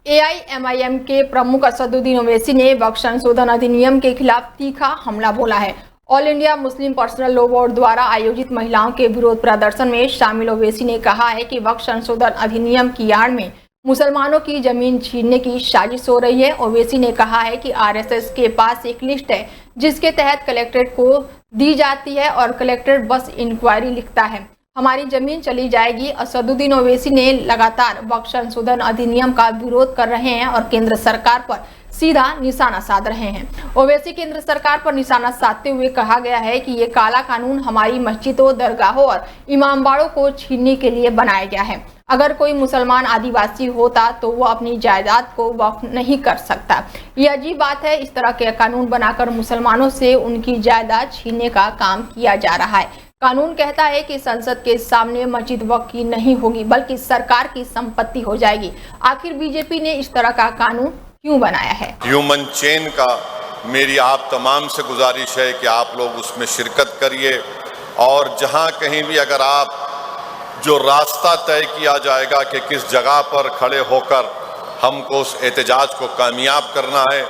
AIMIM के प्रमुख असदुद्दीन ओवैसी ने वक्फ संशोधन अधिनियम के खिलाफ तीखा हमला बोला है। All India Muslim personal law board द्वारा आयोजित महिलाओं के विरोध प्रदर्शन में शामिल ओवैसी ने कहा है कि वक्फ संशोधन अधिनियम की आड़ में मुसलमानों की जमीन छीनने की साजिश हो रही है। ओवैसी ने कहा है कि आरएसएस के पास एक लिस्ट है जिसके तहत कलेक्ट्रेट को दी जाती है और कलेक्ट्रेट बस इंक्वायरी लिखता है, हमारी जमीन चली जाएगी। असदुद्दीन ओवैसी ने लगातार वक्फ संशोधन अधिनियम का विरोध कर रहे हैं और केंद्र सरकार पर सीधा निशाना साध रहे हैं। ओवैसी केंद्र सरकार पर निशाना साधते हुए कहा गया है कि ये काला कानून हमारी मस्जिदों, दरगाहों और इमामबाड़ों को छीनने के लिए बनाया गया है। अगर कोई मुसलमान आदिवासी होता तो वो अपनी जायदाद को वक्फ नहीं कर सकता। ये अजीब बात है, इस तरह के कानून बनाकर मुसलमानों से उनकी जायदाद छीनने का काम किया जा रहा है। कानून कहता है कि संसद के सामने मस्जिद वक्फ की नहीं होगी बल्कि सरकार की संपत्ति हो जाएगी। आखिर बीजेपी ने इस तरह का कानून क्यों बनाया है? ह्यूमन चेन का मेरी आप तमाम से गुजारिश है कि आप लोग उसमें शिरकत करिए और जहां कहीं भी अगर आप जो रास्ता तय किया जाएगा कि किस जगह पर खड़े होकर हमको उस एहतजाज को कामयाब करना है,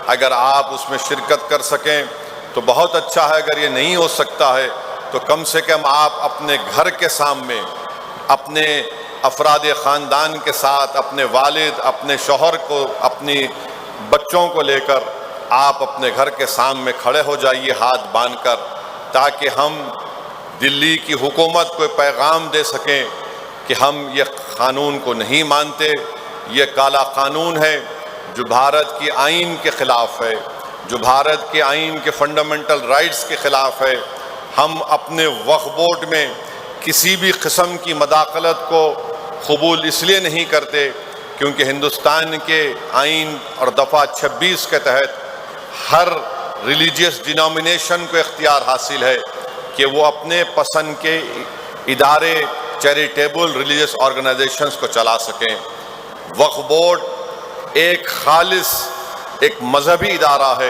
अगर आप उसमें शिरकत कर सकें तो बहुत अच्छा है। अगर ये नहीं हो सकता है तो कम से कम आप अपने घर के सामने अपने अफराद ख़ानदान के साथ अपने वालिद, अपने शौहर को, अपनी बच्चों को लेकर आप अपने घर के सामने खड़े हो जाइए हाथ बांधकर, ताकि हम दिल्ली की हुकूमत को पैगाम दे सकें कि हम ये कानून को नहीं मानते। ये काला कानून है जो भारत की आइन के ख़िलाफ़ है, जो भारत के आइन के फंडामेंटल राइट्स के ख़िलाफ़ है। हम अपने वक्फ बोर्ड में किसी भी किस्म की मदाखलत को कबूल इसलिए नहीं करते क्योंकि हिंदुस्तान के आइन और दफ़ा 26 के तहत हर रिलीजियस डिनोमिनेशन को इख्तियार हासिल है कि वो अपने पसंद के इदारे, चैरिटेबल रिलीजियस ऑर्गेनाइजेशंस को चला सकें। वक्फ बोर्ड एक खालिस, एक मजहबी इदारा है